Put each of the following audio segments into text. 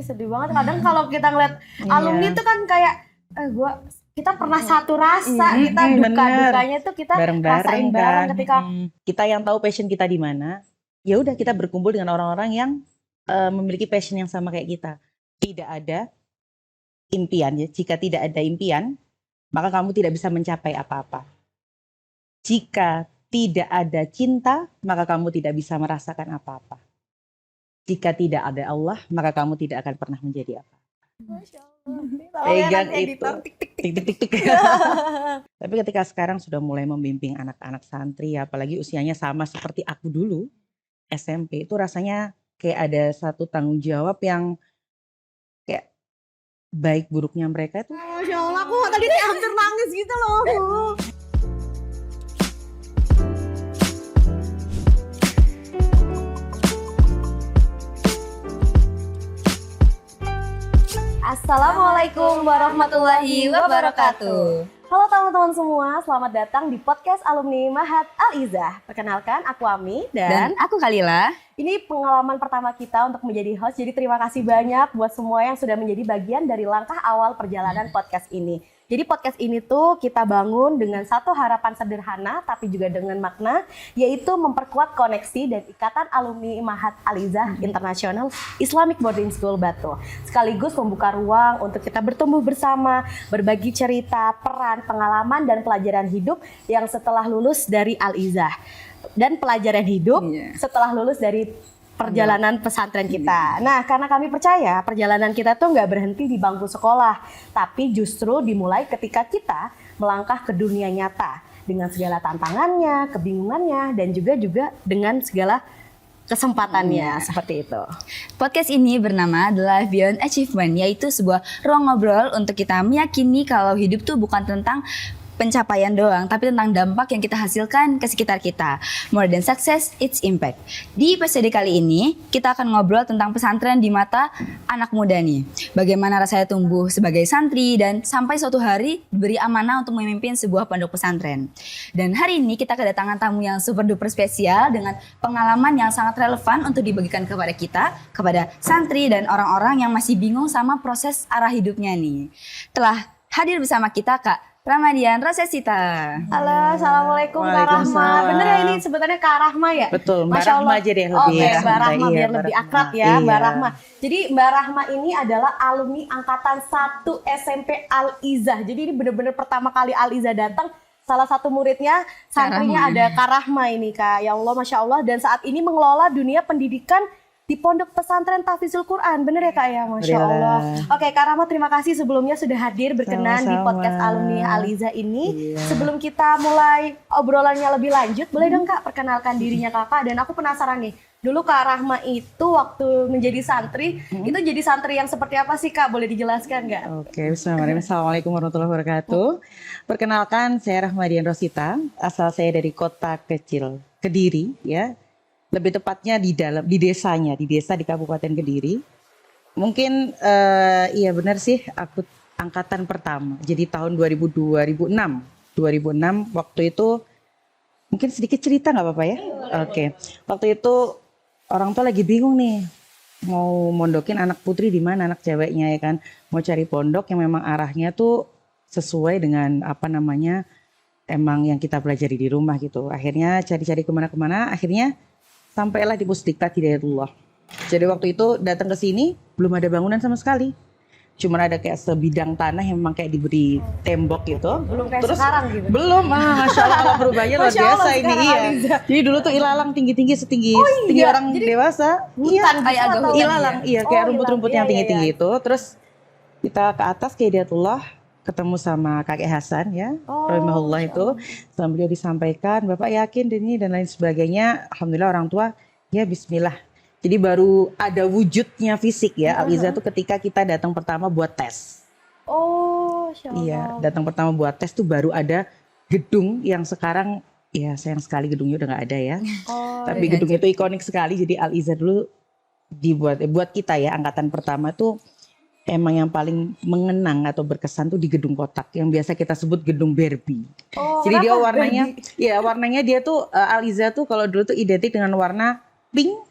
sedih banget. Kadang kalau kita ngeliat alumni tuh kan kayak kita pernah satu rasa, kita duka-dukanya tuh kita rasain bareng kan. ketika Kita yang tahu passion kita di mana, ya udah kita berkumpul dengan orang-orang yang memiliki passion yang sama kayak kita. Tidak ada impian ya. Jika tidak ada impian, maka kamu tidak bisa mencapai apa-apa. Jika tidak ada cinta, maka kamu tidak bisa merasakan apa-apa. Jika tidak ada Allah, maka kamu tidak akan pernah menjadi apa. Masya Allah. Pegang itu. Tik. Tapi ketika sekarang sudah mulai membimbing anak-anak santri, apalagi usianya sama seperti aku dulu, SMP, itu rasanya kayak ada satu tanggung jawab yang kayak baik buruknya mereka itu. Masya Allah, aku tadi hampir nangis gitu loh. Assalamualaikum warahmatullahi wabarakatuh. Halo teman-teman semua, selamat datang di podcast alumni Mahat Al-Izzah. Perkenalkan, aku Ami dan aku Kalila. Ini pengalaman pertama kita untuk menjadi host, jadi terima kasih banyak buat semua yang sudah menjadi bagian dari langkah awal perjalanan podcast ini. Jadi podcast ini tuh kita bangun dengan satu harapan sederhana tapi juga dengan makna, yaitu memperkuat koneksi dan ikatan alumni Mahat Al-Izzah International Islamic Boarding School Batu. Sekaligus membuka ruang untuk kita bertumbuh bersama, berbagi cerita, peran, pengalaman dan pelajaran hidup yang setelah lulus dari Al-Izzah. Dan pelajaran hidup setelah lulus dari perjalanan pesantren kita. Nah, karena kami percaya perjalanan kita tuh nggak berhenti di bangku sekolah, tapi justru dimulai ketika kita melangkah ke dunia nyata dengan segala tantangannya, kebingungannya, dan juga dengan segala kesempatannya seperti itu. Podcast ini bernama The Life Beyond Achievement, yaitu sebuah ruang ngobrol untuk kita meyakini kalau hidup tuh bukan tentang pencapaian doang, tapi tentang dampak yang kita hasilkan ke sekitar kita. More than success, it's impact. Di episode kali ini, kita akan ngobrol tentang pesantren di mata anak muda nih. Bagaimana rasanya tumbuh sebagai santri dan sampai suatu hari diberi amanah untuk memimpin sebuah pondok pesantren. Dan hari ini kita kedatangan tamu yang super duper spesial dengan pengalaman yang sangat relevan untuk dibagikan kepada kita, kepada santri dan orang-orang yang masih bingung sama proses arah hidupnya nih. Telah hadir bersama kita Kak Ramadian Rosesita. Halo, assalamualaikum Kak Rahma. Bener ya ini sebutannya Kak Rahma ya? Betul, Mbak Rahma aja deh lebih. Oke, Mbak Rahma biar lebih akrab ya, Mbak Iya. Rahma. Jadi Mbak Rahma ini adalah alumni angkatan 1 SMP Al-Izzah. Jadi ini bener-bener pertama kali Al-Izzah datang. Salah satu muridnya, santrinya ada Kak Rahma ini Kak. Ya Allah, Masya Allah. Dan saat ini mengelola dunia pendidikan di Pondok Pesantren Tahfidzul Quran. Bener ya Kak ya? Masya Allah. Oke Kak Rahma, terima kasih sebelumnya sudah hadir berkenan di podcast alumni Al-Izzah ini. Sebelum kita mulai obrolannya lebih lanjut, boleh dong Kak perkenalkan dirinya Kakak. Dan aku penasaran nih, dulu Kak Rahma itu waktu menjadi santri, itu jadi santri yang seperti apa sih Kak? Boleh dijelaskan nggak? Oke, bismillahirrahmanirrahim. Assalamualaikum warahmatullahi wabarakatuh. Perkenalkan, saya Rahmadian Rosita. Asal saya dari kota kecil Kediri, ya. Lebih tepatnya di desanya, di desa di Kabupaten Kediri. Mungkin iya benar sih, aku angkatan pertama. Jadi tahun 2006 waktu itu mungkin sedikit cerita nggak apa-apa ya? Oke. Waktu itu orang tua lagi bingung nih mau mondokin anak putri di mana, anak ceweknya ya kan. Mau cari pondok yang memang arahnya tuh sesuai dengan apa namanya emang yang kita pelajari di rumah gitu. Akhirnya cari-cari kemana-kemana, akhirnya sampailah di Pusdiklat Hidayatullah. Jadi waktu itu datang ke sini belum ada bangunan sama sekali. Cuma ada kayak sebidang tanah yang memang kayak diberi tembok gitu. Belum kayak Terus sekarang gitu. belum, Masya Allah perubahannya luar Masya Allah, biasa ini sekarang iya. Al-Izzah. Jadi dulu tuh ilalang tinggi-tinggi setinggi orang Jadi dewasa. Hutan kayak gitu agak atau- Ilalang, iya kayak rumput-rumput Iya, yang iya, tinggi-tinggi iya. itu. Terus kita ke atas ke Hidayatullah, ketemu sama kakek Hasan ya, rahimahullah itu. Sama beliau disampaikan, Bapak yakin ini dan lain sebagainya. Alhamdulillah orang tua, ya bismillah. Jadi baru ada wujudnya fisik ya, Al-Izzah tuh ketika kita datang pertama buat tes. Oh, Masya Allah. Iya, datang pertama buat tes tuh baru ada gedung yang sekarang, ya sayang sekali gedungnya udah nggak ada ya. Oh, Tapi gedung itu ikonik sekali, jadi Al-Izzah dulu buat kita ya, angkatan pertama tuh emang yang paling mengenang atau berkesan tuh di gedung kotak yang biasa kita sebut gedung Barbie. Oh, Jadi dia kenapa warnanya, Barbie? ya warnanya dia tuh Al-Izzah tuh kalau dulu tuh identik dengan warna pink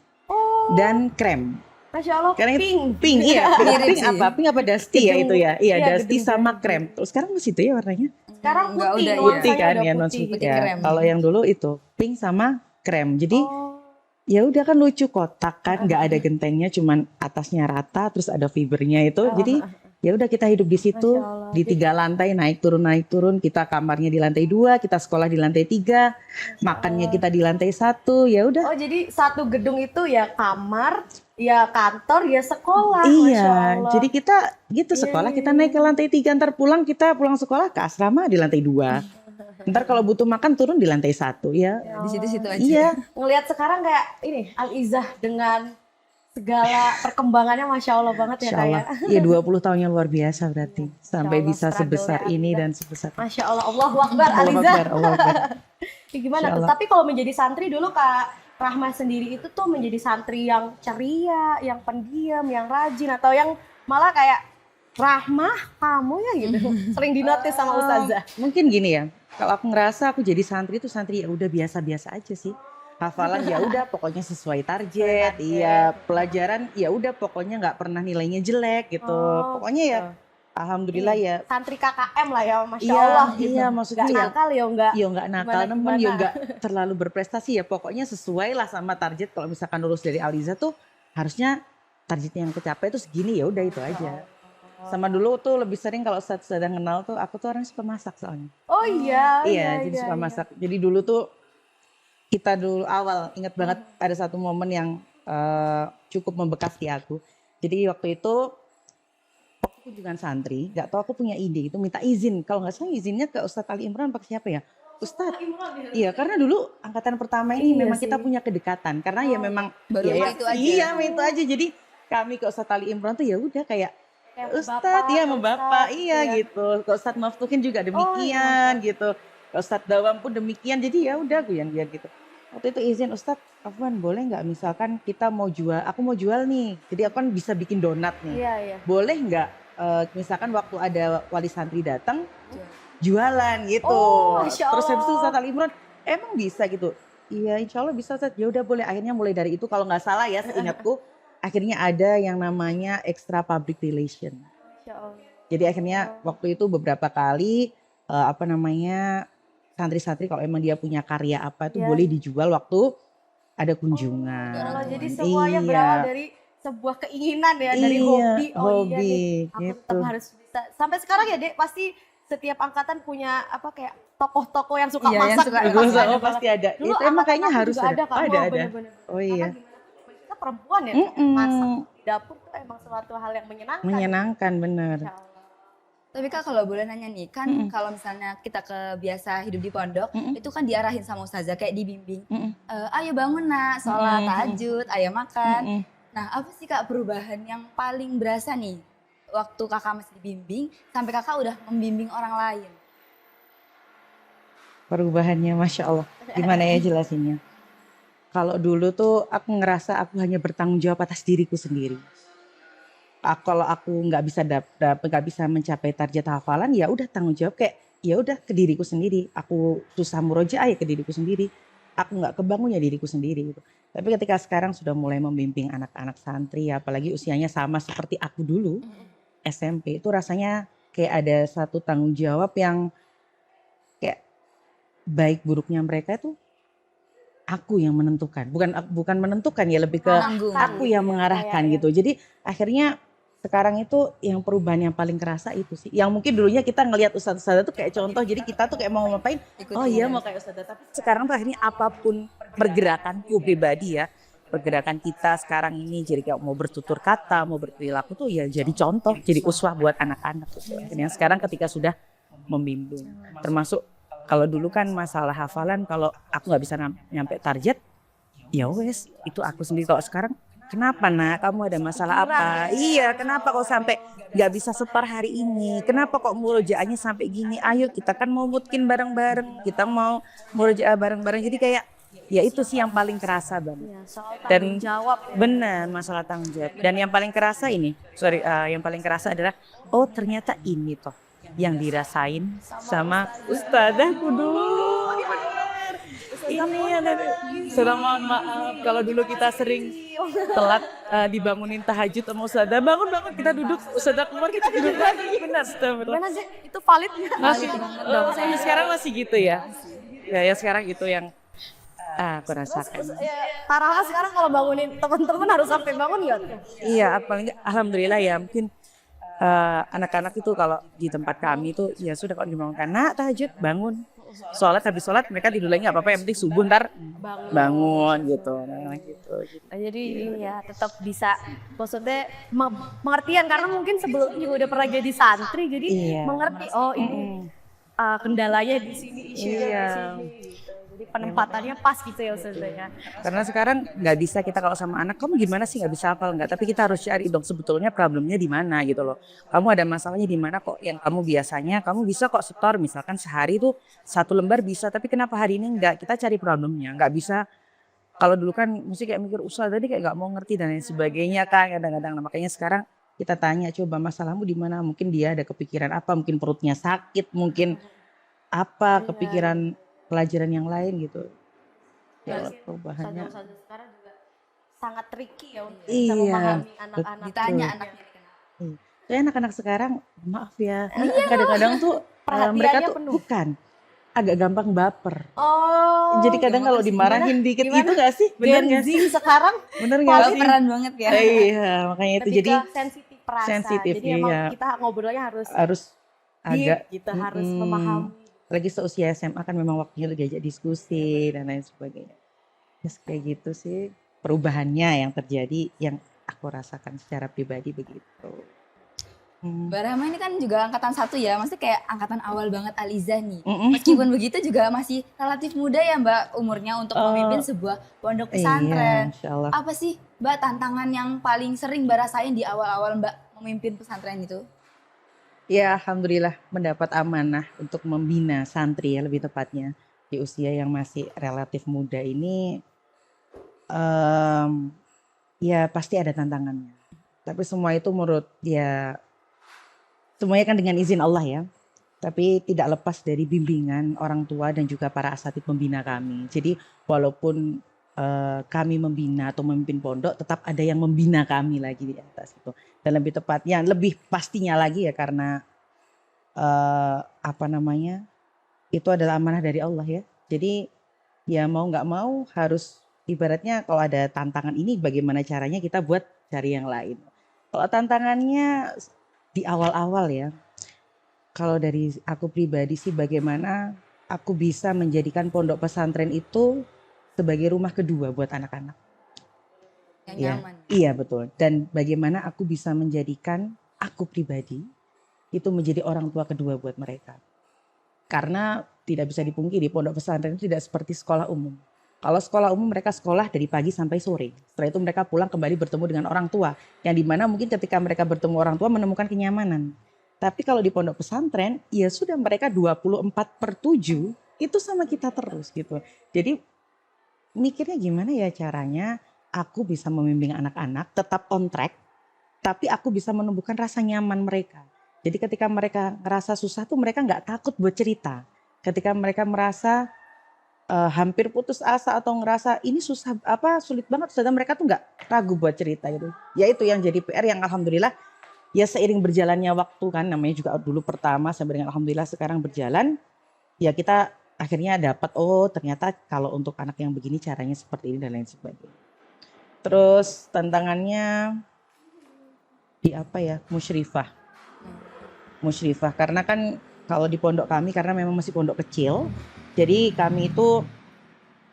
dan krem. Masya Allah, Karena itu pink. pink, iya. Mirip Pink sih. apa? Pink apa dusty ya Gedung- itu ya? Iya, iya, dusty gedung sama Garuda. krem. Terus sekarang masih itu ya warnanya? Sekarang Enggak, putih, udah, iya. nuansanya Putih kan udah ya, non putih. Putih ya. krem. Kalau yang dulu itu pink sama krem. Jadi ya udah kan lucu, kotak kan, nggak ada gentengnya, cuman atasnya rata, terus ada fibernya itu. Jadi ya udah kita hidup di situ, Masya Allah. di 3 lantai, naik turun. Kita kamarnya di lantai 2, kita sekolah di lantai 3, makannya kita di lantai 1. Ya udah. Oh jadi satu gedung itu ya kamar, ya kantor, ya sekolah. Iya, Masya Allah. jadi kita gitu Iya, sekolah iya, kita naik ke lantai 3, ntar pulang kita pulang sekolah ke asrama di lantai 2. Ntar kalau butuh makan turun di lantai 1 ya. Di situ-situ aja. Iya, Ngelihat sekarang kayak ini Al-Izzah dengan segala perkembangannya Masya Allah banget ya Insya Kak ya. Allah. Iya 20 tahunnya luar biasa berarti. Sampai Allah, bisa sebesar struggle-nya ini Anda. dan sebesar. Masya Allah, Allahu Akbar Allah Al-Izzah. Akbar, Allah Akbar. Ya, gimana Insya tuh? Allah. Tapi kalau menjadi santri dulu Kak Rahma sendiri itu tuh menjadi santri yang ceria, yang pendiam, yang rajin, atau yang malah kayak Rahma kamu ya gitu. Sering dinotis sama Ustazah. Mungkin gini ya. Kalau aku ngerasa aku jadi santri itu santri ya udah biasa-biasa aja sih. Hafalan ya udah pokoknya sesuai target. Iya, pelajaran ya udah pokoknya nggak pernah nilainya jelek gitu. Oh, Pokoknya ya alhamdulillah ya. Santri KKM lah ya, Masya Iya, Allah gitu. iya, maksudnya Nggak ya. nakal ya, nggak. Yo nggak nakal nemen, yo Gimana-gimana. nggak terlalu berprestasi ya. Pokoknya sesuai lah sama target. Kalau misalkan lulus dari Aliza tuh harusnya targetnya yang kecapai itu segini, ya udah itu aja. Sama dulu tuh lebih sering kalau sedang kenal tuh aku tuh orang suka masak soalnya. Oh iya, Iya, jadi suka masak. Jadi dulu tuh kita dulu awal ingat banget ada satu momen yang cukup membekas di aku. Jadi waktu itu waktu kunjungan santri, nggak tahu aku punya ide itu minta izin. Kalau nggak salah izinnya ke Ustadz Ali Imran pakai siapa ya? Ustadz. Iya, karena dulu angkatan pertama ini Iya memang sih. kita punya kedekatan. Karena ya memang Baru ya, itu aja. Iya, itu aja. Jadi kami ke Ustadz Ali Imran tuh ya udah kayak Kayak Ustadz, iya membapak, Ustadz, iya gitu. Ke Ustadz Maftuhin juga demikian gitu. Ke Ustadz Dawam pun demikian. Jadi ya udah guyan-guyan gitu. Waktu itu izin Ustadz, Afwan boleh nggak misalkan kita mau jual, aku mau jual nih. Jadi aku kan bisa bikin donat nih. Iya, iya. Boleh nggak misalkan waktu ada wali santri datang jualan gitu. Oh, Masya Terus habis itu Allah. Ustadz Ali Imran, emang bisa gitu? Iya insya Allah bisa Ustadz. Ya udah boleh. Akhirnya mulai dari itu kalau nggak salah ya seingatku. Akhirnya ada yang namanya extra public relation. Masya Allah. Jadi akhirnya waktu itu beberapa kali santri-santri kalau emang dia punya karya apa itu Iya. boleh dijual waktu ada kunjungan. Allah, jadi semuanya Iya. berawal dari sebuah keinginan ya, dari Iya, hobi. Oh iya hobi, deh, aku gitu. tetap harus bisa. Sampai sekarang ya Dek, pasti setiap angkatan punya apa kayak tokoh-tokoh yang suka Iya, yang masak. suka gitu. Pasti masak. ada, pasti ada. Dulu Itu emang angkatan kayaknya aku harus juga ada. Kak. Oh, Oh, ada. bener-bener. Oh iya. Karena gimana? Kita perempuan ya, Mm-mm. masak di dapur tuh emang suatu hal yang menyenangkan. Menyenangkan bener. Masya Allah. Tapi Kak kalau boleh nanya nih, kan kalau misalnya kita kebiasa hidup di pondok, itu kan diarahin sama ustazah kayak dibimbing. Ayo bangun nak, sholat tahajud, ayo makan. Nah apa sih Kak perubahan yang paling berasa nih waktu kakak masih dibimbing sampai kakak udah membimbing orang lain? Perubahannya Masya Allah. Gimana ya jelasinnya? Kalau dulu tuh aku ngerasa aku hanya bertanggung jawab atas diriku sendiri. Kalau aku nggak bisa nggak bisa mencapai target hafalan, ya udah tanggung jawab kayak ya udah ke diriku sendiri. Aku susah murojaah ya ke diriku sendiri. Aku nggak kebangun ya diriku sendiri gitu. Tapi ketika sekarang sudah mulai membimbing anak-anak santri, apalagi usianya sama seperti aku dulu, SMP, itu rasanya kayak ada satu tanggung jawab yang kayak baik buruknya mereka itu aku yang menentukan. Bukan menentukan ya, lebih ke Menanggung. aku yang mengarahkan Iya, iya. gitu. Jadi akhirnya sekarang itu yang perubahan yang paling kerasa itu sih. Yang mungkin dulunya kita ngelihat ustadz-ustadz itu kayak contoh. Jadi kita tuh kayak mau ngapain, Ikutin oh iya ya. mau kayak ustadz. Tapi sekarang tuh akhirnya apapun pergerakanku pribadi ya. Pergerakan kita sekarang ini jadi kayak mau bertutur kata, mau berperilaku tuh ya jadi contoh, jadi uswah buat anak-anak. Yang sekarang ketika sudah membimbing. Termasuk kalau dulu kan masalah hafalan, kalau aku nggak bisa nyampe target, ya wes itu aku sendiri. Kalau sekarang, kenapa nak? Kamu ada masalah apa? Iya, kenapa kok sampai nggak bisa seper hari ini? Kenapa kok murojaahnya sampai gini? Ayo kita kan mau mutkin bareng-bareng, kita mau murojaah bareng-bareng. Jadi kayak ya itu sih yang paling kerasa banget. Iya, soal Dan tanggung jawab. benar masalah tanggung jawab. Dan yang paling kerasa yang paling kerasa adalah oh ternyata ini toh yang dirasain sama ustazahku dulu. Ini ada Sudah mohon maaf kalau dulu kita sering telat dibangunin tahajud sama Ustazah. Bangun kita duduk, Ustazah keluar kita duduk lagi. Benar, astagfirullah. Gimana sih? Itu valid nggak? Masih sampai sekarang masih gitu ya. Ya sekarang itu yang aku rasakan. Tarawih sekarang kalau bangunin teman-teman harus sampai bangun nggak? Iya, apalagi alhamdulillah ya mungkin anak-anak itu kalau di tempat kami itu ya sudah kalau dibangunkan nak tahajud bangun. Habis sholat mereka tidur lagi nggak apa-apa, yang penting subuh ntar bangun gitu. Jadi ya tetap bisa, maksudnya pengertian karena mungkin sebelumnya juga udah pernah jadi santri, jadi mengerti ini kendalanya di sini, isunya di sini. Gitu. Jadi penempatannya pas gitu ya Ustazah. Karena sekarang nggak bisa kita kalau sama anak, kamu gimana sih nggak bisa hafal nggak? Tapi kita harus cari dong sebetulnya problemnya di mana gitu loh. Kamu ada masalahnya di mana kok? Yang kamu biasanya kamu bisa kok setor misalkan sehari itu 1 lembar bisa, tapi kenapa hari ini nggak? Kita cari problemnya, nggak bisa. Kalau dulu kan mesti kayak mikir usaha tadi kayak nggak mau ngerti dan lain sebagainya kan kadang-kadang. Nah, makanya sekarang kita tanya coba masalahmu di mana? Mungkin dia ada kepikiran apa? Mungkin perutnya sakit, mungkin apa kepikiran pelajaran yang lain gitu. Ya perubahannya. Ustazah sekarang juga sangat tricky ya untuk bisa memahami anak-anak. Ditanya anaknya dikenal. Soalnya anak-anak sekarang maaf ya, kadang-kadang tuh mereka tuh penuh. bukan agak gampang baper. Oh. Jadi kadang kalau dimarahin dikit gitu gak sih? Bener Gen gak Z sih? sekarang Bener gak sih? Baperan banget ya. Iya, makanya itu lebih jadi ke sensitif perasa. sensitif, Jadi emang iya. kita ngobrolnya harus agak deep, kita harus memahami. lagi seusia SMA kan memang waktunya lagi diajak diskusi dan lain sebagainya. Yes, kayak gitu sih perubahannya yang terjadi yang aku rasakan secara pribadi begitu. Mbak Rahma ini kan juga angkatan 1 ya, maksudnya kayak angkatan awal banget Aliza nih. Meskipun begitu juga masih relatif muda ya Mbak umurnya untuk memimpin sebuah pondok pesantren. Iya, insya Allah. Apa sih Mbak tantangan yang paling sering Mbak rasain di awal-awal Mbak memimpin pesantren itu? Ya alhamdulillah mendapat amanah untuk membina santri ya lebih tepatnya di usia yang masih relatif muda ini. Ya pasti ada tantangannya. Tapi semua itu menurut ya semuanya kan dengan izin Allah ya. Tapi tidak lepas dari bimbingan orang tua dan juga para asatidz pembina kami. Jadi walaupun kami membina atau memimpin pondok, tetap ada yang membina kami lagi di atas itu. Dan lebih tepatnya, lebih pastinya lagi ya karena itu adalah amanah dari Allah ya. Jadi ya mau nggak mau harus ibaratnya kalau ada tantangan ini bagaimana caranya kita buat cari yang lain. Kalau tantangannya di awal-awal ya, kalau dari aku pribadi sih bagaimana aku bisa menjadikan pondok pesantren itu sebagai rumah kedua buat anak-anak. Yang Ya, nyaman. iya betul. Dan bagaimana aku bisa menjadikan aku pribadi itu menjadi orang tua kedua buat mereka. Karena tidak bisa dipungkiri pondok pesantren itu tidak seperti sekolah umum. Kalau sekolah umum mereka sekolah dari pagi sampai sore. Setelah itu mereka pulang kembali bertemu dengan orang tua. Yang dimana mungkin ketika mereka bertemu orang tua menemukan kenyamanan. Tapi kalau di pondok pesantren ya sudah mereka 24/7 itu sama kita terus gitu. Jadi mikirnya gimana ya caranya aku bisa membimbing anak-anak tetap on track. Tapi aku bisa menumbuhkan rasa nyaman mereka. Jadi ketika mereka ngerasa susah tuh mereka nggak takut buat cerita. Ketika mereka merasa hampir putus asa atau ngerasa ini susah sulit banget, sedang mereka tuh nggak ragu buat cerita gitu. Ya itu yang jadi PR yang alhamdulillah ya seiring berjalannya waktu kan namanya juga dulu pertama sampai dengan alhamdulillah sekarang berjalan ya kita akhirnya dapat ternyata kalau untuk anak yang begini caranya seperti ini dan lain sebagainya. Terus tantangannya di musyrifah karena kan kalau di pondok kami karena memang masih pondok kecil. Jadi kami itu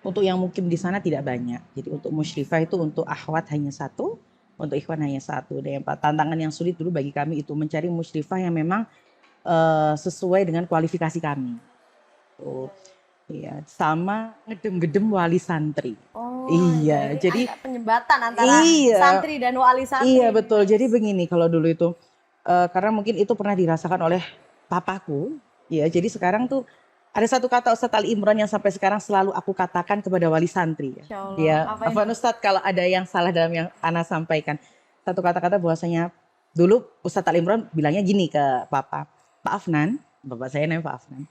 untuk yang mukim di sana tidak banyak. Jadi untuk musyrifah itu untuk akhwat hanya 1, untuk ikhwan hanya 1. Dan tantangan yang sulit dulu bagi kami itu mencari musyrifah yang memang sesuai dengan kualifikasi kami. Iya, sama ngedem-gedem wali santri. Iya, jadi penyembatan antara santri dan wali santri. Iya betul. Jadi begini kalau dulu itu karena mungkin itu pernah dirasakan oleh papaku. Ya, jadi sekarang tuh ada satu kata Ustadz Ali Imran yang sampai sekarang selalu aku katakan kepada wali santri. Ya, Afwan Ustadz kalau ada yang salah dalam yang Ana sampaikan. Satu kata-kata bahwasanya dulu Ustadz Ali Imran bilangnya gini ke Papa. Pak Afnan, Bapak saya namanya Pak Afnan.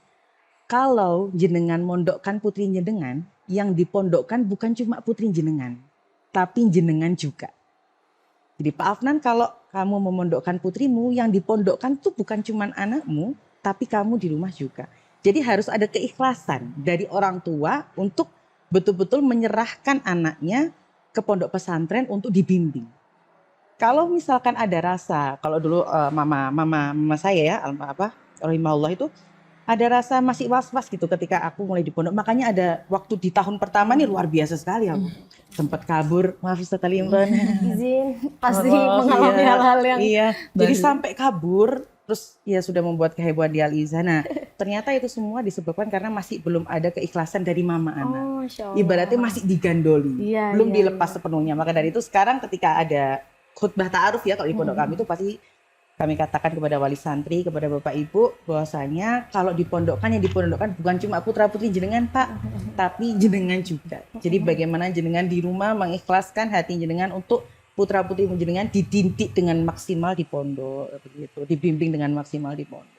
Kalau jenengan mondokkan putri jenengan, yang dipondokkan bukan cuma putri jenengan, tapi jenengan juga. Jadi Pak Afnan, kalau kamu memondokkan putrimu, yang dipondokkan tuh bukan cuma anakmu, tapi kamu di rumah juga. Jadi harus ada keikhlasan dari orang tua untuk betul-betul menyerahkan anaknya ke pondok pesantren untuk dibimbing. Kalau misalkan ada rasa, kalau dulu mama saya ya, rahimahullah itu ada rasa masih was-was gitu ketika aku mulai di pondok. Makanya ada waktu di tahun pertama nih luar biasa sekali aku. Sempat kabur, maaf Ustaz Ali Imran. Izin, pasti Maaf, mengalami iya. hal-hal yang Iya, jadi sampai kabur, terus ya sudah membuat kehebohan di Al-Iza. Nah, ternyata itu semua disebabkan karena masih belum ada keikhlasan dari mama anak. Oh, Masya Allah. Ibaratnya masih digandoli, Iya, belum iya, dilepas sepenuhnya. Maka dari itu sekarang ketika ada khutbah ta'aruf ya, kalau di pondok kami itu pasti kami katakan kepada wali santri, kepada bapak ibu, bahwasanya kalau dipondokkan, yang dipondokkan bukan cuma putra putri jenengan Pak, tapi jenengan juga. Jadi bagaimana jenengan di rumah mengikhlaskan hati jenengan untuk putra putri jenengan dididik dengan maksimal di pondok, begitu, dibimbing dengan maksimal di pondok.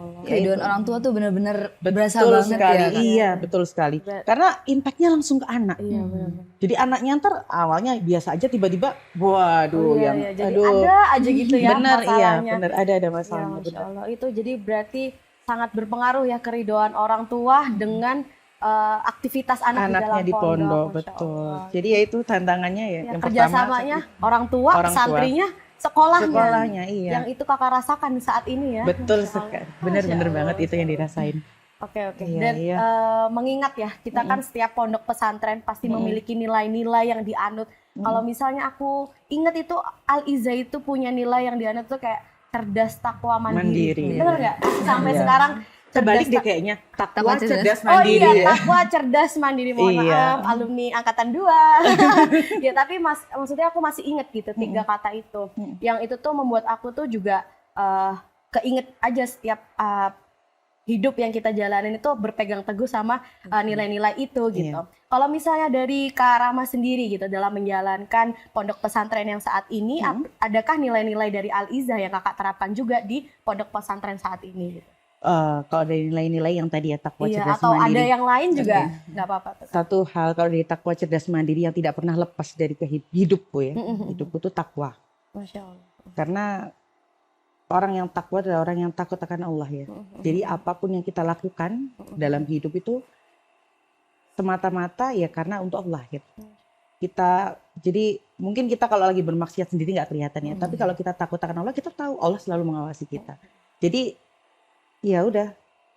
Kerinduan orang tua tuh bener-bener berasa Betul banget sekali, ya. iya betul sekali. Karena impactnya langsung ke anak. Iya, benar. Jadi anaknya ntar awalnya biasa aja, tiba-tiba, waduh, Iya, yang, iya. Jadi aduh, ada aja gitu ya benar, iya, masalahnya. benar ada Ya, masalahnya. Masya benar. Allah. Itu jadi berarti sangat berpengaruh ya keridoan orang tua dengan aktivitas anak Anaknya di di dalam pondok, Masya betul. Allah. Jadi ya itu tantangannya ya. Ya, Yang kerjasamanya orang tua, orang tua. santrinya, sekolahnya. sekolahnya, iya. Yang itu kakak rasakan saat ini ya. Betul Masya Allah. sekali. Benar-benar Masya banget Allah, itu yang Masya Allah. dirasain. Oke, oke. Iya, Dan iya. mengingat ya, kita kan setiap pondok pesantren pasti memiliki nilai-nilai yang dianut. Kalau misalnya aku ingat itu Al-Iza itu punya nilai yang dianut tuh kayak cerdas, takwa, mandiri. Mandiri. Bener nggak? Sampai Iya. sekarang Terbalik cerdas, deh kayaknya. Takwa, Takwa, cerdas. cerdas, Oh mandiri. iya, ya. takwa, cerdas, mandiri. Mohon Iya. maaf, alumni angkatan 2. Ya, tapi maksudnya aku masih inget gitu 3 kata itu. Yang itu tuh membuat aku tuh juga keinget aja setiap hidup yang kita jalanin itu berpegang teguh sama nilai-nilai itu gitu. Kalau misalnya dari Kak Rama sendiri gitu dalam menjalankan pondok pesantren yang saat ini, adakah nilai-nilai dari Al-Iza yang Kakak terapkan juga di pondok pesantren saat ini gitu? Kalau dari nilai-nilai yang tadi ya, takwa, Iya, cerdas, atau mandiri. ada yang lain juga nggak apa-apa. Satu hal kalau dari takwa, cerdas, mandiri yang tidak pernah lepas dari hidupku ya. Hidupku itu takwa. Masya Allah. Karena orang yang takwa adalah orang yang takut akan Allah ya. Jadi apapun yang kita lakukan dalam hidup itu semata-mata ya karena untuk Allah gitu. Jadi mungkin kita kalau lagi bermaksiat sendiri nggak kelihatan ya. Tapi kalau kita takut akan Allah, kita tahu Allah selalu mengawasi kita. Jadi ya udah,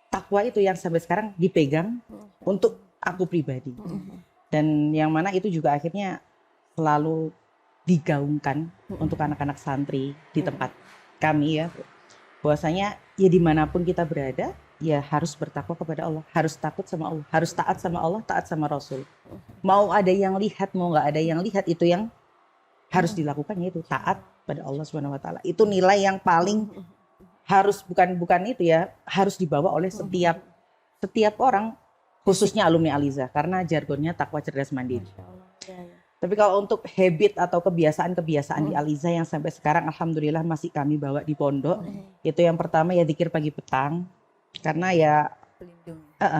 takwa itu yang sampai sekarang dipegang untuk aku pribadi. Dan yang mana itu juga akhirnya selalu digaungkan untuk anak-anak santri di tempat kami ya, bahwasanya ya dimanapun kita berada ya harus bertakwa kepada Allah, harus takut sama Allah, harus taat sama Allah, taat sama Rasul. Mau ada yang lihat, mau nggak ada yang lihat, itu yang harus dilakukan, yaitu taat pada Allah Subhanahu Wa Taala. Itu nilai yang paling harus bukan itu ya, harus dibawa oleh setiap orang, khususnya alumni Al-Iza, karena jargonnya takwa, cerdas, mandiri. Tapi kalau untuk habit atau kebiasaan-kebiasaan di Al-Iza yang sampai sekarang alhamdulillah masih kami bawa di pondok, itu yang pertama ya zikir pagi petang, karena ya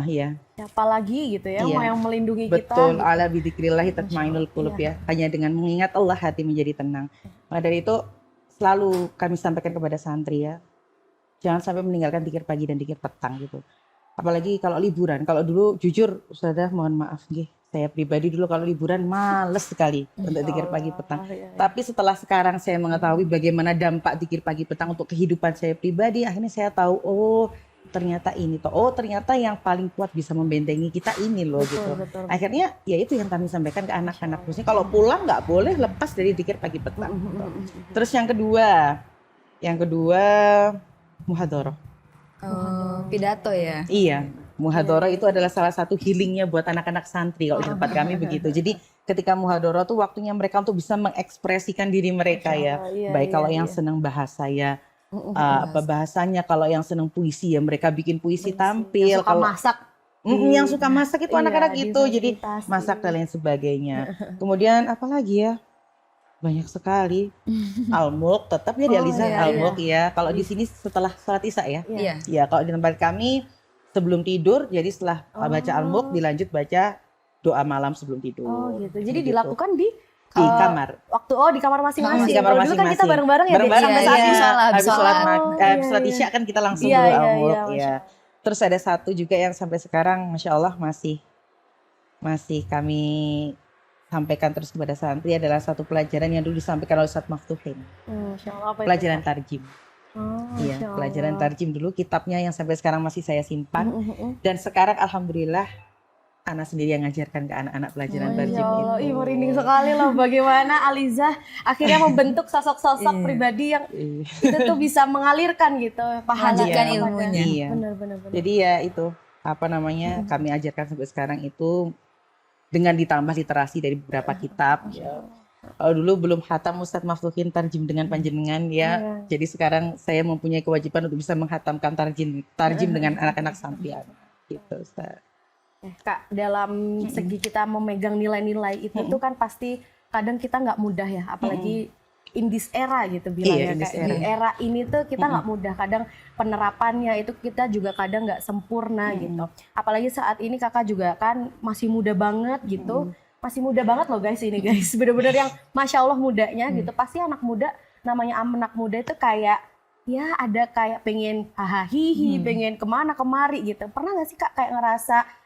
ya Siapa lagi gitu ya, Iya. yang melindungi kita. betul, Gitu. ala bidzikrillah tatmainul qulub ya, hanya dengan mengingat Allah hati menjadi tenang. Maka dari itu selalu kami sampaikan kepada santri ya, jangan sampai meninggalkan zikir pagi dan zikir petang gitu. Apalagi kalau liburan. Kalau dulu jujur Ustazah mohon maaf nggih, saya pribadi dulu kalau liburan males sekali untuk zikir pagi petang. Tapi setelah sekarang saya mengetahui bagaimana dampak zikir pagi petang untuk kehidupan saya pribadi, akhirnya saya tahu, oh ternyata ini toh, oh ternyata yang paling kuat bisa membentengi kita ini loh gitu. Betul. Akhirnya ya itu yang kami sampaikan ke anak-anak, khususnya kalau pulang nggak boleh lepas dari zikir pagi petang. Terus yang kedua muhadharah. Pidato ya. Iya, muhadharah itu adalah salah satu healingnya buat anak-anak santri kalau di tempat kami begitu. Jadi ketika muhadharah tuh waktunya mereka untuk bisa mengekspresikan diri mereka ya. Baik kalau yang senang bahasa ya, apa bahasanya, kalau yang senang puisi ya mereka bikin puisi tampil. Yang suka Kalau masak. yang suka masak itu Iya, anak-anak gitu, jadi difasilitasi. masak dan lain sebagainya. Kemudian apa lagi ya? Banyak sekali. Al-Mulk tetap ya di Al-Iza, iya, Al-Mulk ya. Kalau di sini setelah sholat Isya ya. Iya. Ya, kalau di tempat kami sebelum tidur, jadi setelah baca Al-Mulk dilanjut baca doa malam sebelum tidur. Oh gitu. Jadi Begitu. dilakukan di Di eh, kamar. waktu di kamar masing-masing. Di kamar Kalau dulu kan kita masing-masing. bareng-bareng ya. Bareng-bareng Iya, ya. iya. Habis sholat, Habis sholat Oh, iya, sholat iya. isya kan kita langsung Iya, doa iya, awal, iya, ya. Masya Terus ada satu juga yang sampai sekarang Masya Allah masih kami sampaikan terus kepada santri adalah satu pelajaran yang dulu disampaikan oleh Ustadz Maftuhin. Masya Allah, apa itu, Pelajaran Kak? tarjim. Oh, Iya, Masya pelajaran Allah. tarjim dulu kitabnya yang sampai sekarang masih saya simpan. Dan sekarang alhamdulillah anak sendiri yang ngajarkan ke anak-anak pelajaran Masya tarjim Allah, itu. merinding sekali loh bagaimana Alizah akhirnya membentuk sosok-sosok pribadi yang Iya. itu tuh bisa mengalirkan gitu pahala Melanjutkan kepada- ilmunya. Iya. Benar-benar. Jadi ya itu apa namanya kami ajarkan sampai sekarang itu dengan ditambah literasi dari beberapa kitab. Ya. Kalau dulu belum khatam Ustadz Maftuhin tarjim dengan panjenengan ya. Iya. Jadi sekarang saya mempunyai kewajiban untuk bisa menghatamkan tarjim dengan anak-anak santri gitu Ustaz. Kak, dalam segi kita memegang nilai-nilai itu tuh kan pasti kadang kita nggak mudah ya, apalagi in this era gitu bilangnya. Iya, in this Kayak di era ini tuh kita nggak mudah, kadang penerapannya itu kita juga kadang nggak sempurna gitu. Apalagi saat ini kakak juga kan masih muda banget gitu, masih muda banget loh guys ini guys, bener-bener yang masya Allah mudanya gitu. Pasti anak muda, namanya anak muda itu kayak ya ada kayak pengen hahaha, pengen kemana kemari gitu. Pernah nggak sih kak kayak ngerasa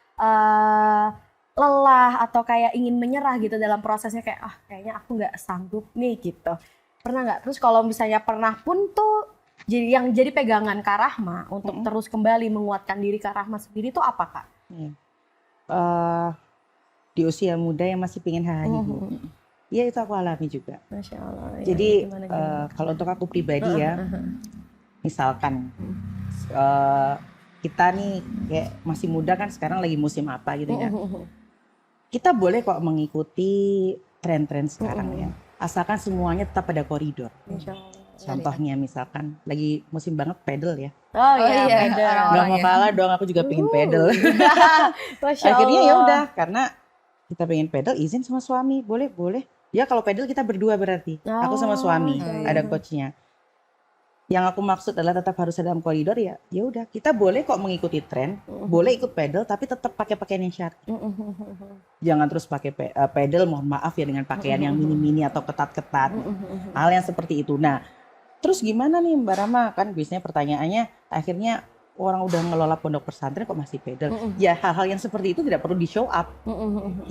lelah atau kayak ingin menyerah gitu dalam prosesnya kayak kayaknya aku nggak sanggup nih gitu, pernah nggak? Terus kalau misalnya pernah pun tuh jadi pegangan Kak Rahma untuk terus kembali menguatkan diri Kak Rahma sendiri tuh apa kak? Di usia muda yang masih pengen hahaha. Ya itu aku alami juga. Masya Allah. Jadi kalau untuk aku pribadi ya, misalkan kita nih kayak masih muda kan sekarang lagi musim apa gitu ya. Kita boleh kok mengikuti tren-tren sekarang ya. Asalkan semuanya tetap pada koridor. Masya Allah. Contohnya misalkan lagi musim banget pedal ya. Oh iya, iya, beda. orang-orang Gak mau ya. kalah dong, aku juga pengen pedal. Masya Akhirnya ya Allah. udah karena kita pengen pedal izin sama suami, boleh. Ya kalau pedal kita berdua berarti. Aku sama suami, ada coachnya. Yang aku maksud adalah tetap harus ada dalam koridor ya. Ya udah, kita boleh kok mengikuti tren, boleh ikut pedal tapi tetap pakai pakaian yang syar'i. Jangan terus pakai pedal, mohon maaf ya dengan pakaian yang mini-mini atau ketat-ketat. Hal yang seperti itu. Nah, terus gimana nih Mbak Rama? Kan biasanya pertanyaannya akhirnya orang udah ngelola pondok pesantren kok masih pedal. Ya hal-hal yang seperti itu tidak perlu di show up.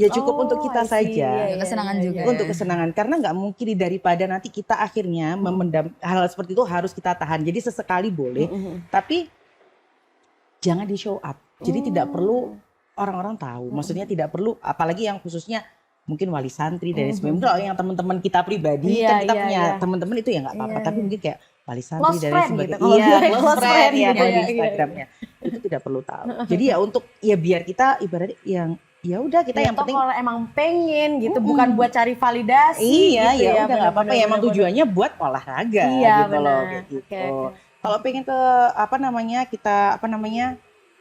Ya cukup untuk kita I see. saja. Iya, Kesenangan juga. Untuk kesenangan, karena nggak mungkin daripada nanti kita akhirnya memendam hal seperti itu harus kita tahan. Jadi sesekali boleh, tapi jangan di show up. Jadi tidak perlu orang-orang tahu. Maksudnya tidak perlu, apalagi yang khususnya mungkin wali santri dan sebagainya. Kalau yang teman-teman kita pribadi Iya, kan kita iya, punya iya. teman-teman itu ya nggak apa-apa. Iya, Tapi iya. mungkin kayak wali santri Close dan friend sebagainya. gitu, kalau Iya, bilang close close friend friend ya gitu, kalau di iya, iya. Instagramnya itu tidak perlu tahu. Jadi ya untuk ya biar kita ibaratnya yang ya udah kita yang toh penting kalau emang pengen gitu, bukan buat cari validasi. iya gitu ya udah nggak apa-apa ya emang bener-bener. tujuannya buat olahraga Iya, gitu loh benar. kayak gitu. Oke, oke. Kalau pengen ke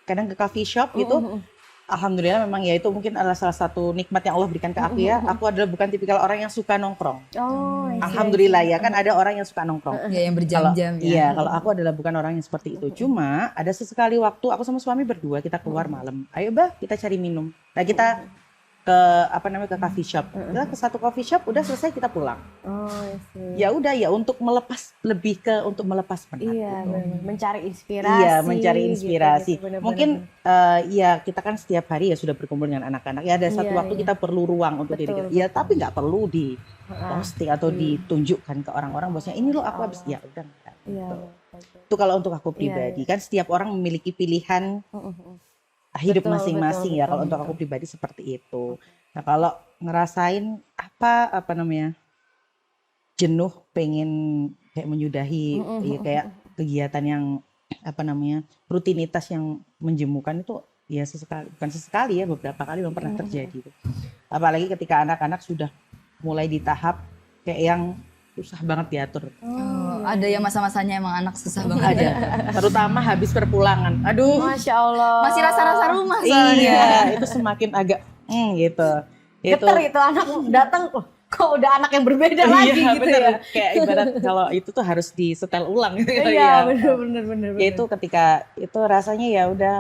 kadang ke coffee shop gitu. Alhamdulillah memang ya itu mungkin adalah salah satu nikmat yang Allah berikan ke aku ya. Aku adalah bukan tipikal orang yang suka nongkrong. Oh, I see. Alhamdulillah ya kan ada orang yang suka nongkrong. Ya yang Kalau berjam-jam ya. iya, kalau aku adalah bukan orang yang seperti itu. Cuma ada sesekali waktu aku sama suami berdua kita keluar malam. Ayo bah kita cari minum. Nah kita ke ke coffee shop. Kita ke satu coffee shop udah selesai kita pulang. Oh, I see. Ya udah ya untuk melepas lebih ke untuk melepas penat. Iya, gitu. benar. Mencari inspirasi. Iya, mencari gitu, inspirasi. gitu, benar-benar. Mungkin ya kita kan setiap hari ya sudah berkumpul dengan anak-anak. Ya ada satu Iya, waktu iya. kita perlu ruang untuk diri Betul, kita. Ya tapi nggak perlu di Ah, posting atau ditunjukkan ke orang-orang. Bosnya ini loh aku habis ya udah. Enggak, iya. gitu. Itu kalau untuk aku pribadi kan setiap orang memiliki pilihan hidup Betul, masing-masing betul, ya. Kalau betul, untuk aku pribadi seperti itu. Nah kalau ngerasain jenuh pengen kayak menyudahi ya, kayak kegiatan yang rutinitas yang menjemukan itu ya bukan sesekali ya beberapa kali memang pernah terjadi itu. Apalagi ketika anak-anak sudah mulai di tahap kayak yang susah banget diatur. Oh, ada yang masa-masanya emang anak susah banget. Ada, terutama habis perpulangan. Aduh, Masya Allah. Masih rasa-rasa rumah soalnya. iya itu semakin agak gitu. Geter itu anak datang, kok udah anak yang berbeda lagi Iya, gitu bener. ya. Kayak ibarat kalau itu tuh harus disetel ulang gitu. Iya, bener. Ya itu ketika itu rasanya ya udah